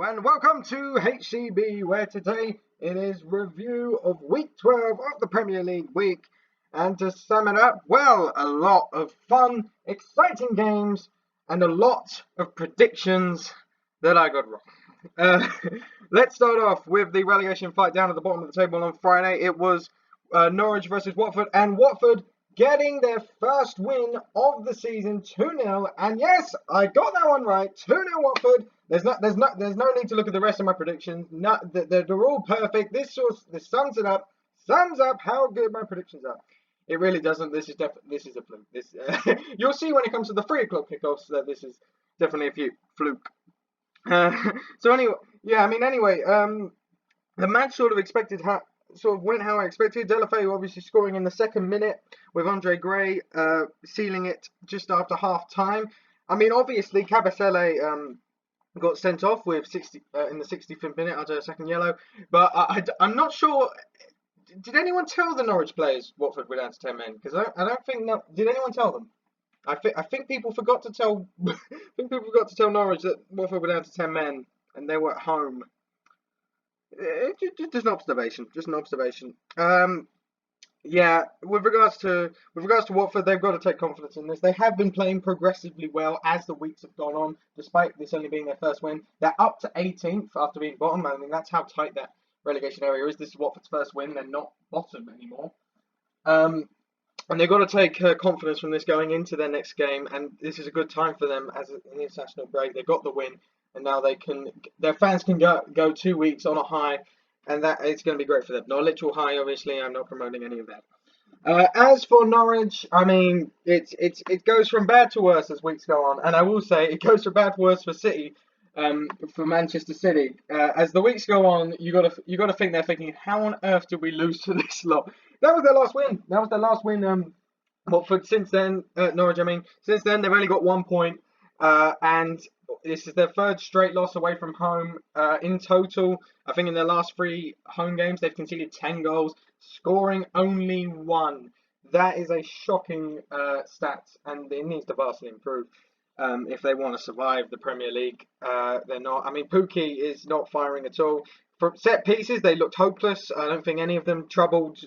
and welcome to HCB, where today it is review of week 12 of the Premier League week. And to sum it up, well, a lot of fun, exciting games, and a lot of predictions that I got wrong. Let's start off with the relegation fight down at the bottom of the table on Friday. It was Norwich versus Watford, and Watford getting their first win of the season, 2-0. And yes, I got that one right, 2-0 Watford. There's no need to look at the rest of my predictions. They're all perfect. This sums it up. Sums up how good my predictions are. It really doesn't. This is a fluke. You'll see when it comes to the 3 o'clock kickoffs that this is definitely a fluke. So anyway, the match sort of went how I expected. Deulofeu obviously scoring in the second minute with Andre Gray sealing it just after half time. I mean, obviously Kabasele got sent off with in the 65th minute after a second yellow, but I'm not sure. Did anyone tell the Norwich players Watford were down to 10 men? Because I don't think did anyone tell them? I think people forgot to tell. I think people forgot to tell Norwich that Watford were down to 10 men and they were at home. Just an observation. Yeah, with regards to Watford, they've got to take confidence in this. They have been playing progressively well as the weeks have gone on, despite this only being their first win. They're up to 18th after being bottom. I mean, that's how tight that relegation area is. This is Watford's first win. They're not bottom anymore. And they've got to take confidence from this going into their next game. And this is a good time for them as an international break. They got the win, and now their fans can go 2 weeks on a high. And that it's going to be great for them. Not a literal high, obviously. I'm not promoting any of that. As for Norwich, I mean, it goes from bad to worse as weeks go on. And I will say it goes from bad to worse for City, for Manchester City. As the weeks go on, you got to think they're thinking, how on earth did we lose to this lot? That was their last win. Watford since then, Norwich. I mean, since then they've only got 1 point, and this is their third straight loss away from home. In total, I think in their last 3 home games, they've conceded 10 goals, scoring only 1. That is a shocking stat, and it needs to vastly improve if they want to survive the Premier League. They're not. I mean, Pukki is not firing at all. From set pieces, they looked hopeless. I don't think any of them troubled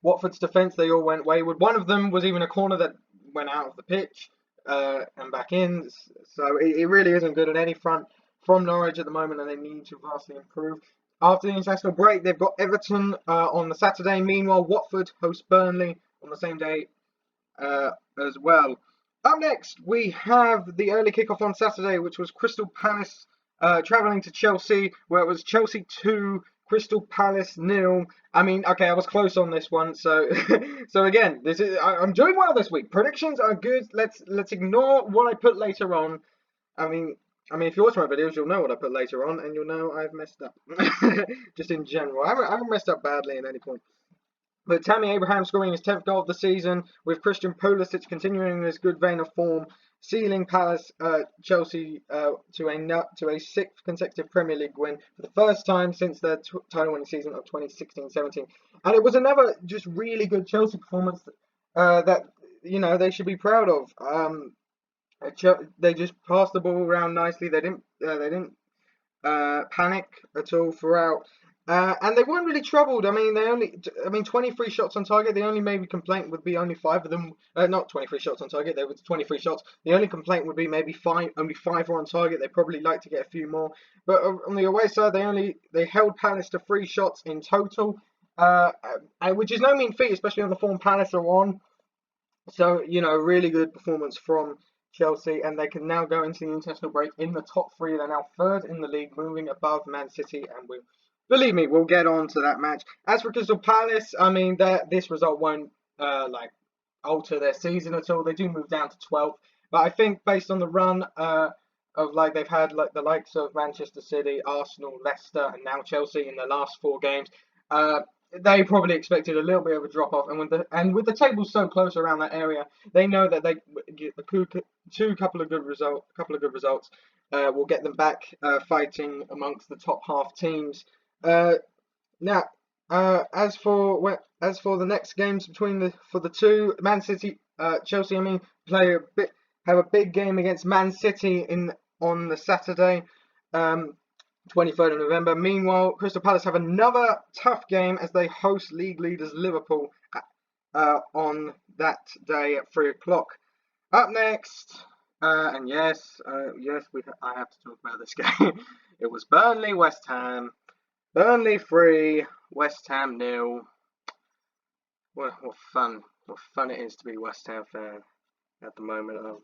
Watford's defence. They all went wayward. One of them was even a corner that went out of the pitch and back in. So it really isn't good on any front from Norwich at the moment, and they need to vastly improve. After the international break, they've got Everton on the Saturday. Meanwhile, Watford host Burnley on the same day as well. Up next, we have the early kickoff on Saturday, which was Crystal Palace travelling to Chelsea, where it was Chelsea 2, Crystal Palace 0. I mean, okay, I was close on this one, so so again, I'm doing well this week. Predictions are good. Let's ignore what I put later on. I mean, if you watch my videos, you'll know what I put later on, and you'll know I've messed up. Just in general, I haven't messed up badly at any point. But Tammy Abraham scoring his 10th goal of the season, with Christian Pulisic continuing his good vein of form, sealing Chelsea to a 6th consecutive Premier League win for the first time since their title-winning season of 2016-17. And it was another just really good Chelsea performance that they should be proud of. They just passed the ball around nicely. They didn't panic at all throughout. And they weren't really troubled. I mean, 23 shots on target. The only maybe complaint would be only 5 of them. Not 23 shots on target. There was 23 shots. The only complaint would be maybe only 5 were on target. They probably like to get a few more. But on the away side, they held Palace to 3 shots in total, which is no mean feat, especially on the form Palace are on. So really good performance from Chelsea, and they can now go into the international break in the top 3. They're now 3rd in the league, moving above Man City, and believe me, we'll get on to that match. As for Crystal Palace, I mean, this result won't alter their season at all. They do move down to 12th, but I think based on the run of they've had the likes of Manchester City, Arsenal, Leicester, and now Chelsea in their last 4 games, they probably expected a little bit of a drop off. And with the table so close around that area, they know that they get a couple of good results will get them back fighting amongst the top half teams. Now, as for the next games for the 2, Man City, Chelsea, have a big game against Man City on the Saturday, 23rd of November. Meanwhile, Crystal Palace have another tough game as they host league leaders Liverpool on that day at 3 o'clock. Up next, and yes, I have to talk about this game. It was Burnley West Ham. Burnley 3, West Ham 0. What fun it is to be a West Ham fan at the moment.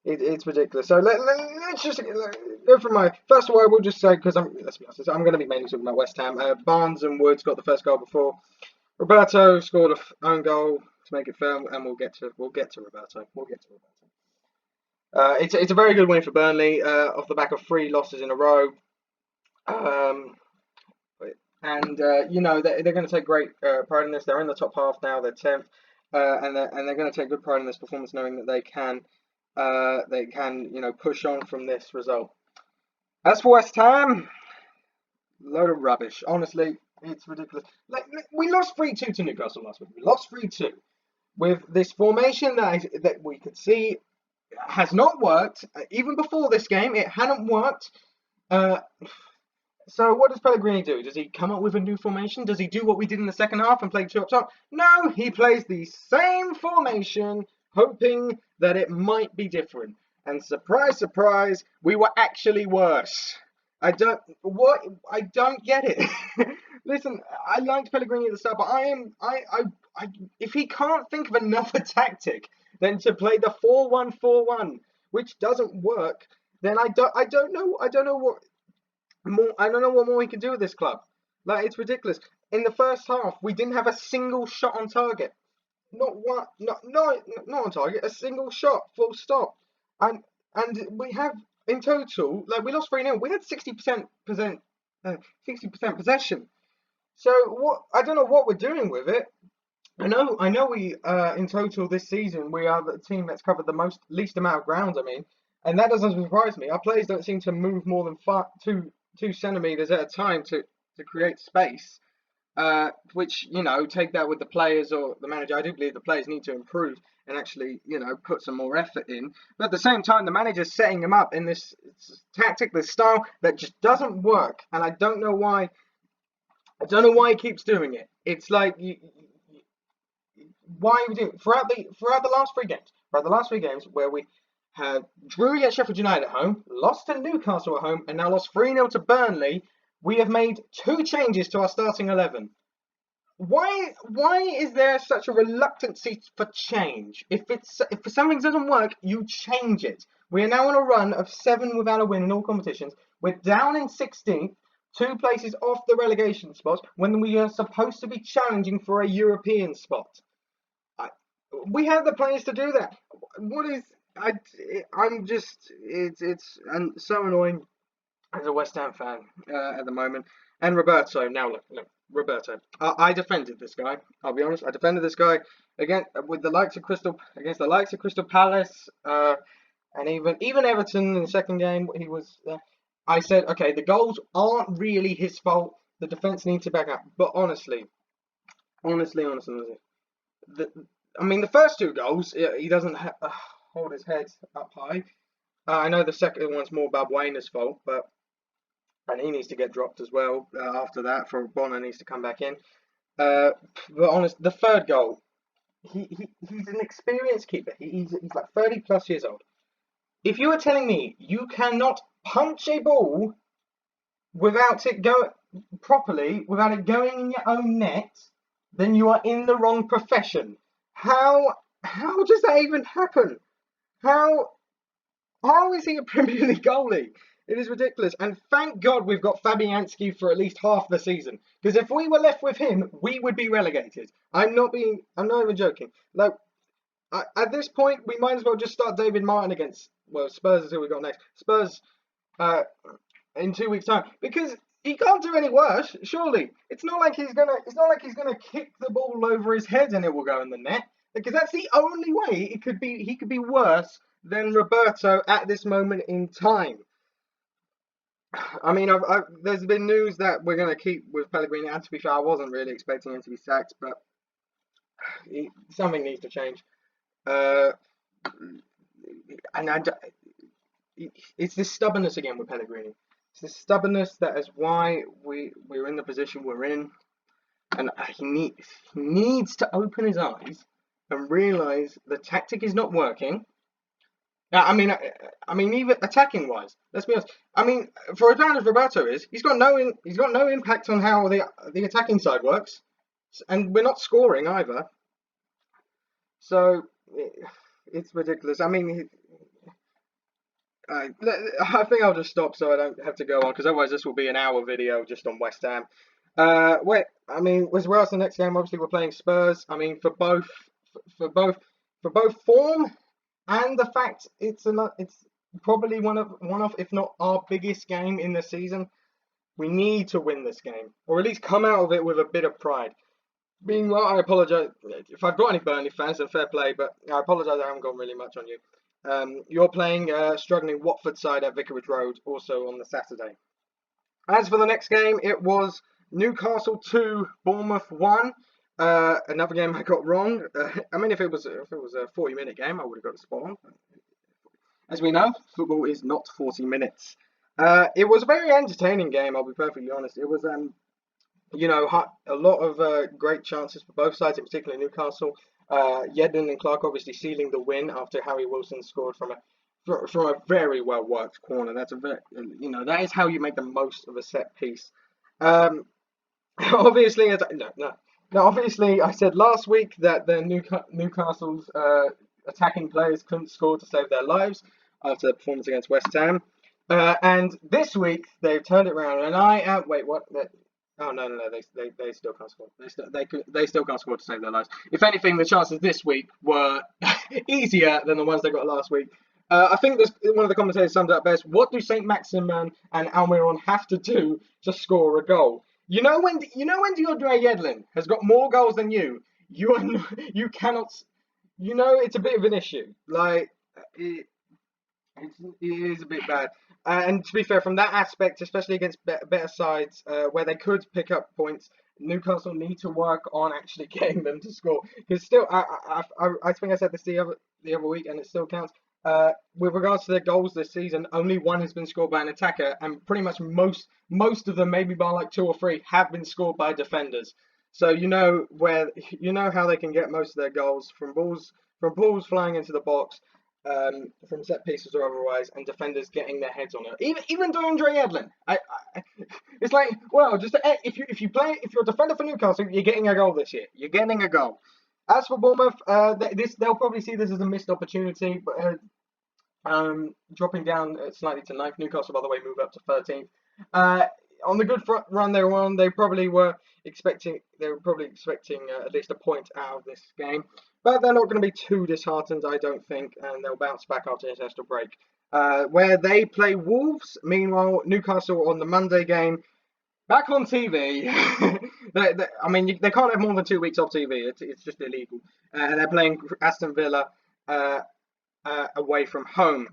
It's ridiculous. So let's just go from my first of all. I will just say, because let's be honest, I'm going to be mainly talking about West Ham. Barnes and Woods got the first goal before Roberto scored an own goal to make it fair, and we'll get to Roberto. It's a very good win for Burnley off the back of 3 losses in a row. You know, they're going to take great pride in this. They're in the top half now. They're 10th, and they're going to take good pride in this performance, knowing that they can push on from this result. As for West Ham, load of rubbish. Honestly, it's ridiculous. We lost 3-2 to Newcastle last week. We lost 3-2 with this formation that we could see has not worked. Even before this game, it hadn't worked. So what does Pellegrini do? Does he come up with a new formation? Does he do what we did in the second half and play 2 up top? No, he plays the same formation, hoping that it might be different. And surprise, surprise, we were actually worse. I don't get it. Listen, I liked Pellegrini at the start, but if he can't think of another tactic than to play the 4-1-4-1, which doesn't work, then I don't know what more we can do with this club. It's ridiculous. In the first half, we didn't have a single shot on target. Not one, not on target. A single shot, full stop. And we have in total, we lost 3-0. We had 60% possession. So I don't know what we're doing with it. I know we in total this season we are the team that's covered the least amount of ground. I mean, and that doesn't surprise me. Our players don't seem to move more than 2 centimeters at a time to create space. Which, take that with the players or the manager. I do believe the players need to improve and actually, put some more effort in. But at the same time, the manager's setting them up in this tactic, this style that just doesn't work. And I don't know why. I don't know why he keeps doing it. It's like, why are we doing it? Throughout the last 3 games. Throughout the last 3 games where we had drew against Sheffield United at home, lost to Newcastle at home, and now lost 3-0 to Burnley, we have made 2 changes to our starting 11. Why is there such a reluctancy for change? If something doesn't work, you change it. We are now on a run of 7 without a win in all competitions. We're down in 16th, 2 places off the relegation spots when we are supposed to be challenging for a European spot. We have the players to do that. It's so annoying as a West Ham fan at the moment. And Roberto, now look, Roberto. I defended this guy. I'll be honest. I defended this guy against the likes of Crystal Palace, and even Everton in the second game. He was. I said, okay, the goals aren't really his fault. The defense needs to back up. But honestly, the first 2 goals, he doesn't hold his head up high. I know the second one's more Balbuena's fault, and he needs to get dropped as well after that. For Bonner needs to come back in. But honest, the 3rd goal, he's an experienced keeper. He's like 30 plus years old. If you are telling me you cannot punch a ball without it going properly, without it going in your own net, then you are in the wrong profession. How does that even happen? How is he a Premier League goalie? It is ridiculous. And thank God we've got Fabianski for at least half the season. Because if we were left with him, we would be relegated. I'm not even joking. At this point, we might as well just start David Martin against Spurs is who we got next. Spurs in 2 weeks' time. Because he can't do any worse, surely. It's not like he's gonna kick the ball over his head and it will go in the net. Because that's the only way he could be worse than Roberto at this moment in time. I mean, there's been news that we're going to keep with Pellegrini, and to be fair, I wasn't really expecting him to be sacked, but something needs to change. it's this stubbornness again with Pellegrini. It's this stubbornness that is why we're in the position we're in, and he needs to open his eyes and realise the tactic is not working. I mean, even attacking wise, let's be honest. I mean, for as bad as Roberto is, he's got no impact on how the attacking side works, and we're not scoring either. So it's ridiculous. I mean, I think I'll just stop so I don't have to go on because otherwise this will be an hour video just on West Ham. Wait, I mean, as well as the next game, obviously we're playing Spurs. I mean, for both form and the fact it's probably one of if not our biggest game in the season. We need to win this game, or at least come out of it with a bit of pride. Meanwhile, I apologise if I've got any Burnley fans, and fair play, but I apologise I haven't gone really much on you. You're playing struggling Watford side at Vicarage Road, also on the Saturday. As for the next game, it was Newcastle 2, Bournemouth 1. Another game I got wrong. I mean, if it was a 40-minute game, I would have got the spot on. As we know, football is not 40 minutes. It was a very entertaining game, I'll be perfectly honest. It was, a lot of great chances for both sides, in particular Newcastle. Yedlin and Clark obviously sealing the win after Harry Wilson scored from a very well worked corner. That's that is how you make the most of a set piece. Obviously, obviously, I said last week that the Newcastle's attacking players couldn't score to save their lives after the performance against West Ham. And this week they've turned it around, and wait, what? Oh no, they still can't score. They still can't score to save their lives. If anything, the chances this week were easier than the ones they got last week. I think one of the commentators summed it up best. What do Saint Maximin and Almiron have to do to score a goal? You know when Deandre Yedlin has got more goals than you cannot. It's a bit of an issue. Like it is a bit bad. And to be fair, from that aspect, especially against better sides where they could pick up points, Newcastle need to work on actually getting them to score. Because still, I think I said this the other week, and it still counts. With regards to their goals this season, only one has been scored by an attacker, and pretty much most of them, maybe by like 2 or 3, have been scored by defenders. So how they can get most of their goals from balls flying into the box. From set pieces or otherwise, and defenders getting their heads on it. Even Deandre Yedlin, it's like, well, just if you're a defender for Newcastle, you're getting a goal this year. You're getting a goal. As for Bournemouth, they'll probably see this as a missed opportunity, but dropping down slightly to 9th. Newcastle, by the way, move up to 13th. On the good run they were on, they were probably expecting at least a point out of this game. But they're not going to be too disheartened, I don't think, and they'll bounce back after this international break. Where they play Wolves. Meanwhile, Newcastle on the Monday game, back on TV. They can't have more than 2 weeks off TV. It's just illegal. They're playing Aston Villa away from home.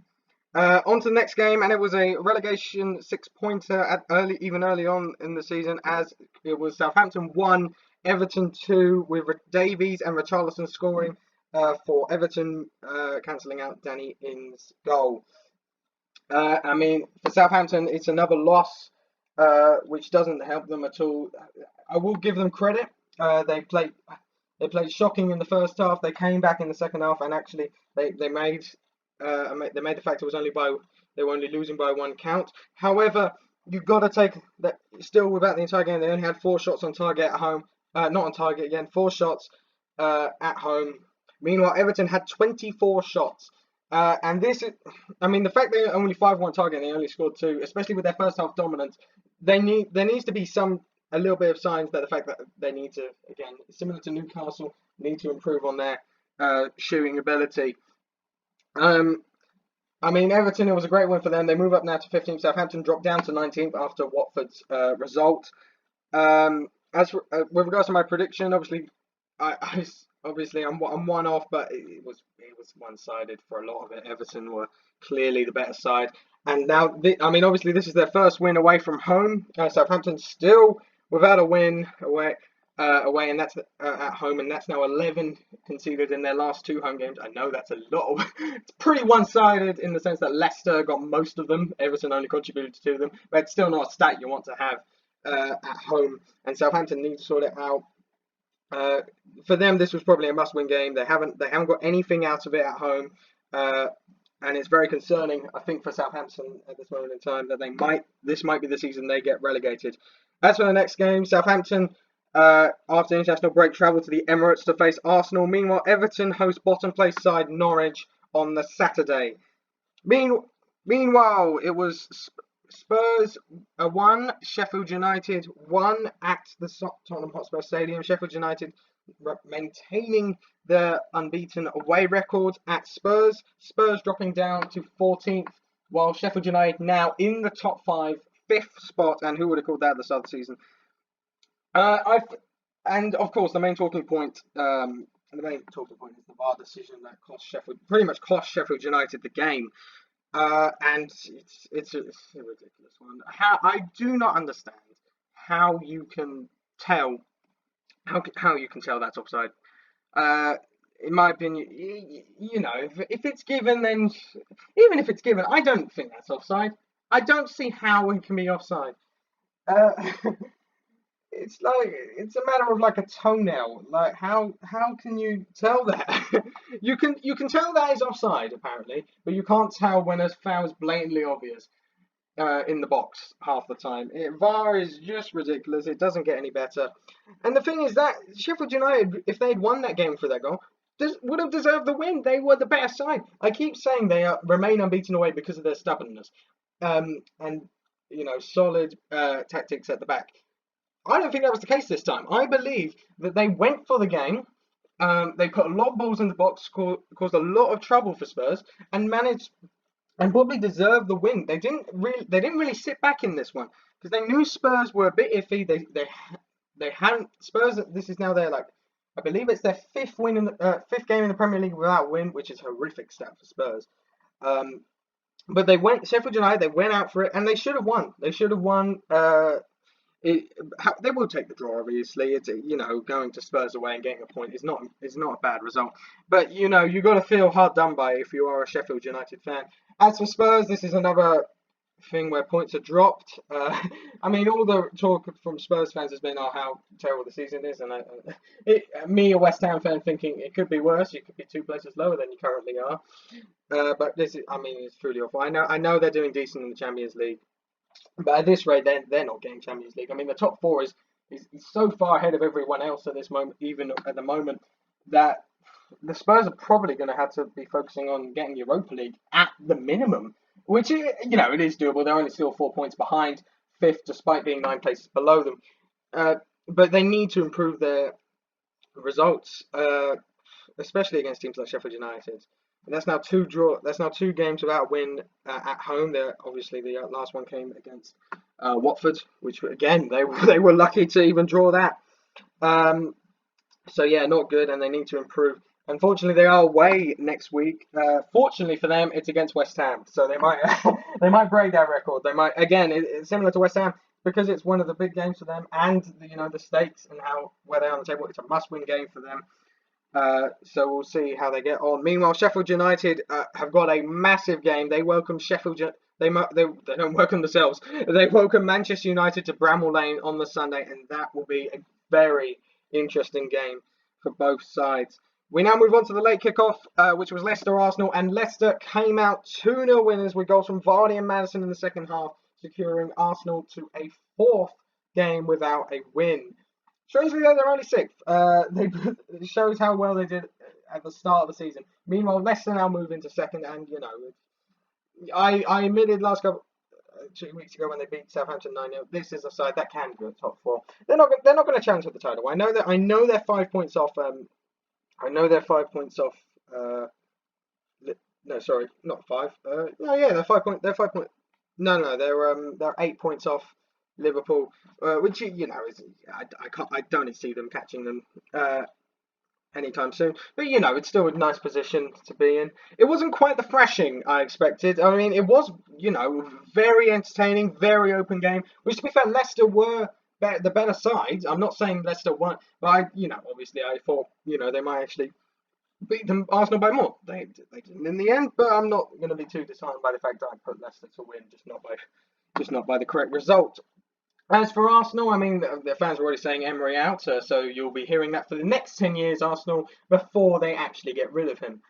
On to the next game, and it was a relegation 6-pointer early on in the season, as it was Southampton 1, Everton 2, with Davies and Richarlison scoring for Everton, cancelling out Danny Ings' goal. For Southampton, it's another loss, which doesn't help them at all. I will give them credit. They played shocking in the first half. They came back in the second half, and actually they made the fact they were only losing by 1 count. However, you've got to take that still without the entire game. They only had 4 shots on target at home. Not on target again. 4 shots at home. Meanwhile, Everton had 24 shots. And this is, the fact they only 5-1 target and they only scored 2, especially with their first half dominance, there needs to be a little bit of signs that the fact that they need to, again, similar to Newcastle, need to improve on their shooting ability. Everton, it was a great win for them. They move up now to 15th. Southampton dropped down to 19th after Watford's result. As for, with regards to my prediction, obviously, I'm one off, but it was one-sided for a lot of it. Everton were clearly the better side, and now obviously this is their first win away from home. Southampton still without a win away. away, and that's at home, and that's now 11 conceded in their last 2 home games. I know that's a lot of, it's pretty one-sided in the sense that Leicester got most of them, Everton only contributed to them, but it's still not a stat you want to have at home, and Southampton need to sort it out. For them, this was probably a must-win game. They haven't got anything out of it at home, and it's very concerning, I think, for Southampton at this moment in time that this might be the season they get relegated. As for the next game, Southampton, after international break, travel to the Emirates to face Arsenal. Meanwhile, Everton host bottom place side Norwich on the Saturday. Meanwhile, it was Spurs 1, Sheffield United 1 at the Tottenham Hotspur Stadium. Sheffield United maintaining their unbeaten away record at Spurs. Spurs dropping down to 14th, while Sheffield United now in the top 5, 5th spot. And who would have called that at the start of the season? And of course, the main talking point is the VAR decision that pretty much cost Sheffield United the game. And it's a ridiculous one. I do not understand how you can tell that's offside. In my opinion, if it's given, then even if it's given, I don't think that's offside. I don't see how it can be offside. It's a matter of like a toenail. Like how can you tell that? you can tell that is offside apparently, but you can't tell when a foul is blatantly obvious in the box half the time. VAR is just ridiculous. It doesn't get any better. And the thing is that Sheffield United, if they'd won that game for that goal, would have deserved the win. They were the better side. I keep saying they remain unbeaten away because of their stubbornness and solid tactics at the back. I don't think that was the case this time. I believe that they went for the game. They put a lot of balls in the box, caused a lot of trouble for Spurs, and managed and probably deserved the win. They didn't really sit back in this one because they knew Spurs were a bit iffy. They hadn't Spurs. This is now I believe it's their 5th win in the 5th game in the Premier League without a win, which is a horrific stat for Spurs. But Sheffield United. They went out for it, and they should have won. They should have won. They will take the draw, obviously. It's going to Spurs away and getting a point is not a bad result. But you got to feel hard done by if you are a Sheffield United fan. As for Spurs, this is another thing where points are dropped. I mean, all the talk from Spurs fans has been, how terrible the season is, and me, a West Ham fan, thinking it could be worse. You could be 2 places lower than you currently are. But this is, it's truly awful. I know they're doing decent in the Champions League. But at this rate, they're not getting Champions League. I mean, the top 4 is so far ahead of everyone else at this moment, even at the moment, that the Spurs are probably going to have to be focusing on getting Europa League at the minimum, which, it is doable. They're only still 4 points behind 5th, despite being 9 places below them. But they need to improve their results, especially against teams like Sheffield United. And that's now 2 games without a win at home. Obviously, the last one came against Watford, which again they were lucky to even draw that. So yeah, not good, and they need to improve. Unfortunately, they are away next week. Fortunately for them, it's against West Ham, so they might they break that record. They might it's similar to West Ham because it's one of the big games for them, and the stakes and where they are on the table. It's a must-win game for them. So we'll see how they get on. Meanwhile, Sheffield United have got a massive game. They welcome They don't welcome themselves. They welcome Manchester United to Bramall Lane on the Sunday, and that will be a very interesting game for both sides. We now move on to the late kickoff, which was Leicester-Arsenal, and Leicester came out 2-0 winners with goals from Vardy and Maddison in the second half, securing Arsenal to a 4th game without a win. Strangely, they're only 6th. It shows how well they did at the start of the season. Meanwhile, Leicester now move into 2nd, and I admitted 2 weeks ago when they beat Southampton 9-0. This is a side that can go top 4. They're not going to challenge for the title. I know they're 5 points off. They're 5 points off. No, sorry, not 5. They're 5 points. They're 5 points. No, they're 8 points off Liverpool, which I don't see them catching them anytime soon. But it's still a nice position to be in. It wasn't quite the thrashing I expected. I mean, it was very entertaining, very open game. Which, to be fair, Leicester were the better sides. I'm not saying Leicester won, but obviously I thought they might actually beat them Arsenal by more. They didn't in the end, but I'm not going to be too disheartened by the fact that I put Leicester to win, just not by the correct result. As for Arsenal, I mean, the fans are already saying Emery out, so you'll be hearing that for the next 10 years, Arsenal, before they actually get rid of him.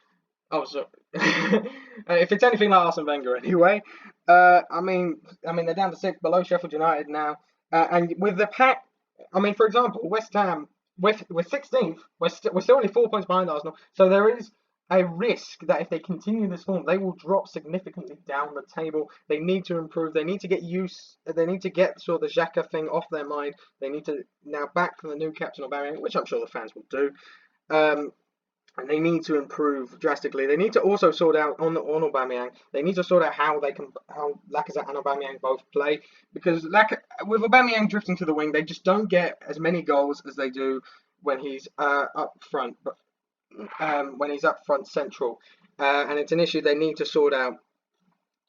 Oh, so if it's anything like Arsene Wenger, anyway. I mean, they're down to 6, below Sheffield United now, and with the pack, I mean, for example, West Ham, we're 16th, we're still only 4 points behind Arsenal, so there is a risk that if they continue this form, they will drop significantly down the table. They need to improve. They need to get sort of the Xhaka thing off their mind. They need to now back the new captain Aubameyang, which I'm sure the fans will do. And they need to improve drastically. They need to also sort out on Aubameyang. They need to sort out how Lacazette and Aubameyang both play, because with Aubameyang drifting to the wing, they just don't get as many goals as they do when he's up front. But when he's up front central, and it's an issue they need to sort out.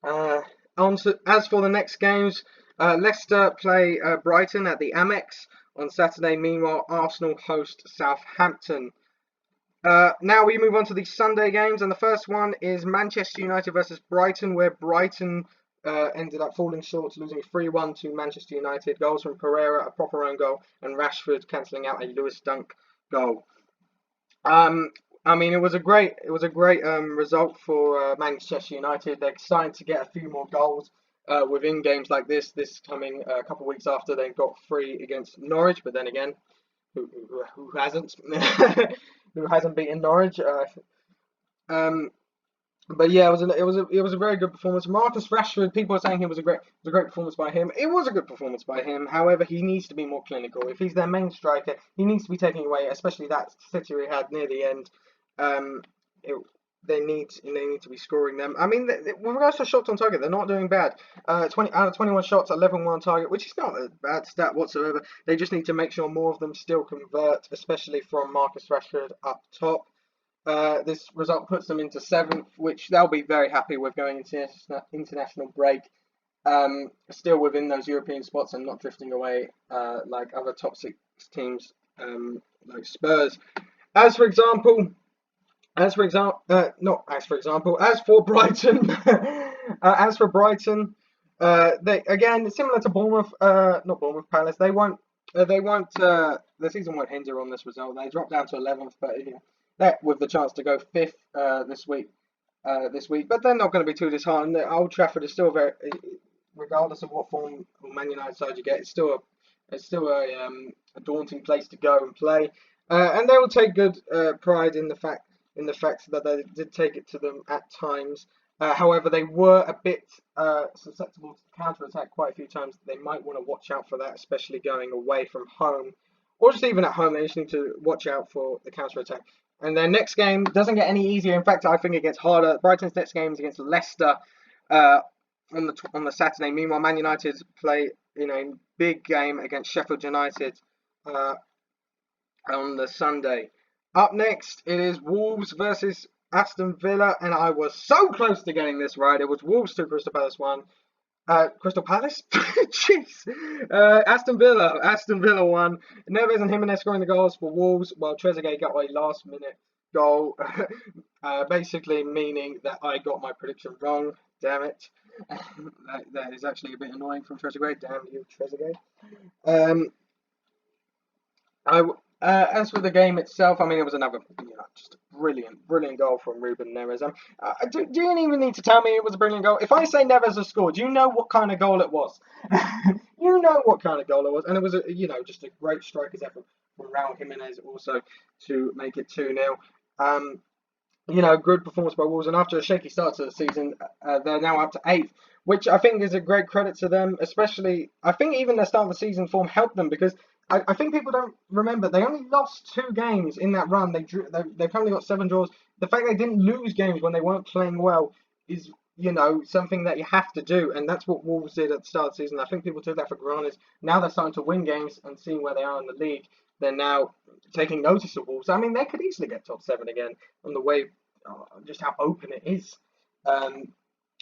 As for the next games, Leicester play Brighton at the Amex on Saturday. Meanwhile, Arsenal host Southampton. Now we move on to the Sunday games, and the first one is Manchester United versus Brighton, where Brighton ended up falling short, losing 3-1 to Manchester United. Goals from Pereira, a proper own goal, and Rashford cancelling out a Lewis Dunk goal. I mean, it was a great result for Manchester United. They're starting to get a few more goals within games like this. This coming a couple of weeks after they got 3 against Norwich, but then again, who hasn't who hasn't beaten Norwich? But yeah, it was a very good performance. Marcus Rashford, people are saying it was a great performance by him. It was a good performance by him. However, he needs to be more clinical. If he's their main striker, he needs to be taking away, especially that sitter he had near the end. They need to be scoring them. I mean, with regards to shots on target, they're not doing bad. 20 out of 21 shots, 11 were on target, which is not a bad stat whatsoever. They just need to make sure more of them still convert, especially from Marcus Rashford up top. This result puts them into 7th, which they'll be very happy with going into international break. Still within those European spots and not drifting away like other top 6 teams like Spurs. As for Brighton, they again similar to Bournemouth, not Bournemouth Palace. They won't. The season won't hinder on this result. They dropped down to 11th, but that with the chance to go 5th this week. But they're not going to be too disheartened. Old Trafford is still very, regardless of what form or Man United side you get, it's still a daunting place to go and play. And they will take good pride in the fact that they did take it to them at times. However, they were a bit susceptible to counter-attack quite a few times. They might want to watch out for that, especially going away from home, or just even at home. They just need to watch out for the counter-attack. And their next game doesn't get any easier. In fact, I think it gets harder. Brighton's next game is against Leicester on the Saturday. Meanwhile, Man United play in a big game against Sheffield United on the Sunday. Up next, it is Wolves versus Aston Villa, and I was so close to getting this right. It was Wolves 2, Crystal Palace 1. Crystal Palace? Jeez. Aston Villa 1. Neves and Jimenez scoring the goals for Wolves, while Trezeguet got a last-minute goal, basically meaning that I got my prediction wrong. Damn it. That is actually a bit annoying from Trezeguet. Damn you, Trezeguet. As for the game itself, I mean, it was another, just a brilliant goal from Ruben Neves. Do you even need to tell me it was a brilliant goal? If I say Neves has scored, do you know what kind of goal it was? You know what kind of goal it was, and it was just a great striker's effort from Raul Jimenez also to make it 2-0. Good performance by Wolves, and after a shaky start to the season, they're now up to 8th, which I think is a great credit to them. Especially, I think even their start of the season form helped them, because I think people don't remember they only lost 2 games in that run. They've only got 7 draws. The fact they didn't lose games when they weren't playing well is something that you have to do, and that's what Wolves did at the start of the season. I think people took that for granted. Now they're starting to win games and seeing where they are in the league. They're now taking notice of Wolves. I mean, they could easily get top 7 again on the way, just how open it is.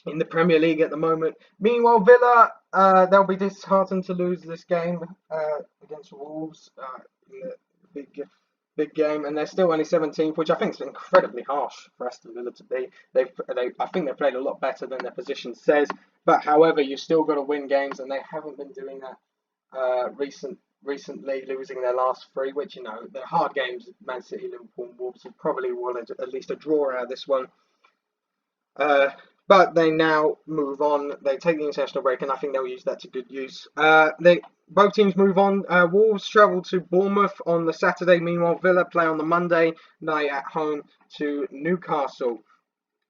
in the Premier League at the moment. Meanwhile, Villa, they'll be disheartened to lose this game against Wolves in the big game, and they're still only 17th, which I think is incredibly harsh for Aston Villa to be. I think they've played a lot better than their position says, but however, you've still got to win games, and they haven't been doing that recently, losing their last three, which, you know, they're hard games. Man City, Liverpool, and Wolves probably will at least a draw out of this one. But they now move on. They take the international break, and I think they'll use that to good use. Both teams move on. Wolves travel to Bournemouth on the Saturday. Meanwhile, Villa play on the Monday night at home to Newcastle.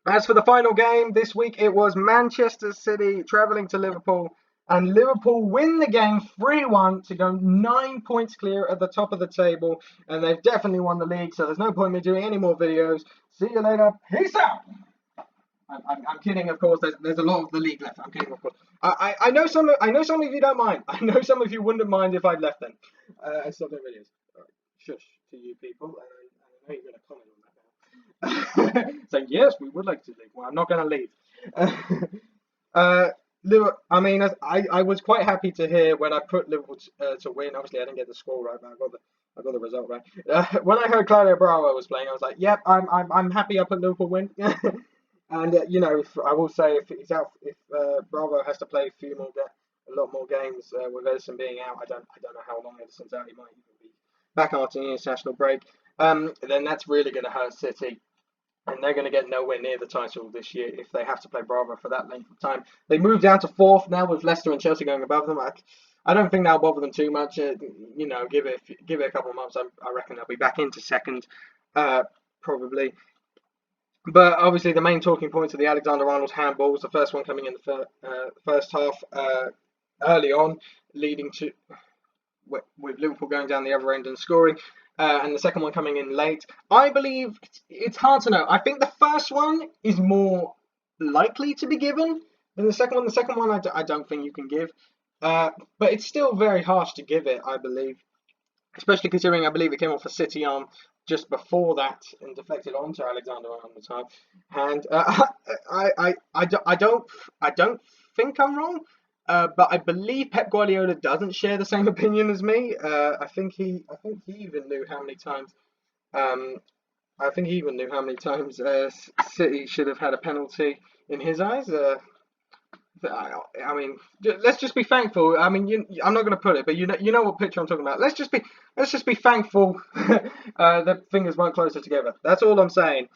As for the final game this week, it was Manchester City travelling to Liverpool, and Liverpool win the game 3-1 to go 9 points clear at the top of the table, and they've definitely won the league, so there's no point in me doing any more videos. See you later. Peace out. I'm kidding, of course. There's a lot of the league left. I'm kidding, of course. I know some of you don't mind. I know some of you wouldn't mind if I'd left them. And stop doing videos. Right. Shush to you people. I know you're going to comment on that now. So yes, we would like to leave. Well, I'm not going to leave. I mean, I was quite happy to hear when I put Liverpool to win. Obviously, I didn't get the score right, but I got the result right. When I heard Claudio Bravo was playing, I was like, "Yep, I'm happy. I put Liverpool win." And you know, I will say if Bravo has to play a lot more games with Edison being out, I don't know how long Edison's out. He might even be back after the international break. Then that's really going to hurt City, and they're going to get nowhere near the title this year if they have to play Bravo for that length of time. They moved down to 4th now with Leicester and Chelsea going above them. I don't think that'll bother them too much. You know, give it a couple of months. I reckon they'll be back into 2nd, probably. But obviously, the main talking points are the Alexander-Arnold handballs. The first one coming in the first half early on, leading to with Liverpool going down the other end and scoring, and the second one coming in late. I believe it's hard to know. I think the first one is more likely to be given than the second one. The second one, I don't think you can give, but it's still very harsh to give it, I believe, especially considering I believe it came off a City arm just before that and deflected onto Alexander-Arnold the time. And I don't think I'm wrong, but I believe Pep Guardiola doesn't share the same opinion as me. I think he even knew how many times. City should have had a penalty in his eyes. I mean, let's just be thankful. I mean, I'm not going to put it, but you know what picture I'm talking about. Let's just be thankful that fingers weren't closer together. That's all I'm saying.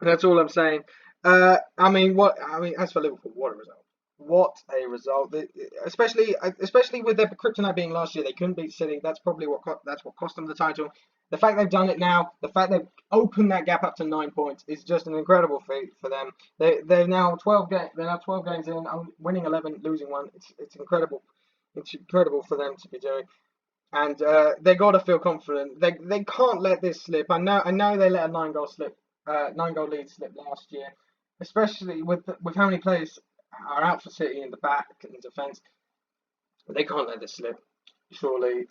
That's all I'm saying. I mean, as for Liverpool, what a result! What a result! Especially with their kryptonite being last year, they couldn't beat City. That's probably what cost them the title. The fact they've done it now, the fact they've opened that gap up to 9 points is just an incredible feat for them. They're now 12 games in, winning 11, losing 1. It's incredible. It's incredible for them to be doing. And they got to feel confident. They can't let this slip. I know they let a 9-goal lead slip last year, especially with how many players are out for City in the back and defence. They can't let this slip. Surely,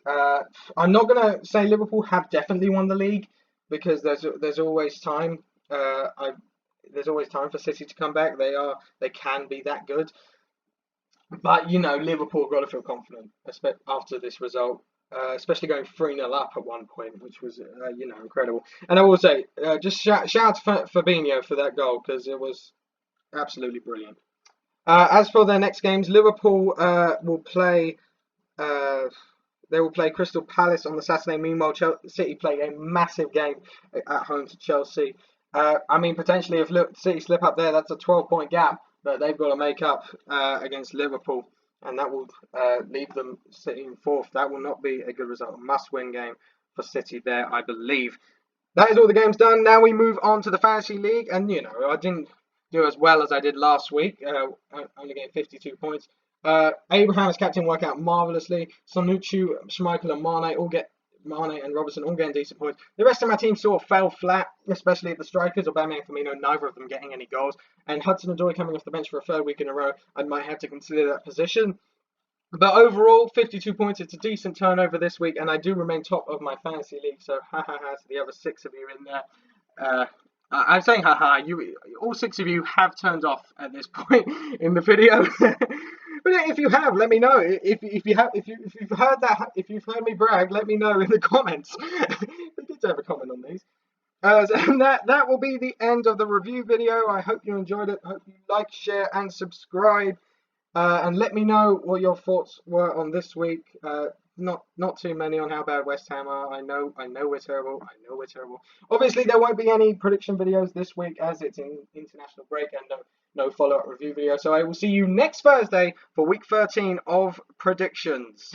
I'm not gonna say Liverpool have definitely won the league because there's always time. There's always time for City to come back. They can be that good, but you know Liverpool got to feel confident after this result, especially going 3-0 up at one point, which was incredible. And I will say, just shout out to Fabinho for that goal because it was absolutely brilliant. As for their next games, Liverpool will play. They will play Crystal Palace on the Saturday. Meanwhile, City play a massive game at home to Chelsea. I mean, potentially, if City slip up there, that's a 12-point gap that they've got to make up against Liverpool, and that will leave them sitting 4th. That will not be a good result. A must-win game for City there, I believe. That is all the games done. Now we move on to the Fantasy League, and I didn't do as well as I did last week, only getting 52 points. Abraham's captain worked out marvellously. Sonucci, Schmeichel, and Mane and Robertson all getting decent points. The rest of my team sort of fell flat, especially the strikers, Aubameyang and Firmino, neither of them getting any goals. And Hudson-Odoi coming off the bench for a 3rd week in a row, I might have to consider that position. But overall, 52 points. It's a decent turnover this week, and I do remain top of my fantasy league. So, to the other 6 of you in there. I'm saying haha. You all six of you have turned off at this point in the video. But if you have, let me know. If you have if you've heard that if you've heard me brag, let me know in the comments. We did have a comment on these. And that will be the end of the review video. I hope you enjoyed it. Hope you like, share, and subscribe. And let me know what your thoughts were on this week. Not too many on how bad West Ham are. I know we're terrible. I know we're terrible. Obviously, there won't be any prediction videos this week as it's in international break and no follow-up review video. So I will see you next Thursday for week 13 of predictions.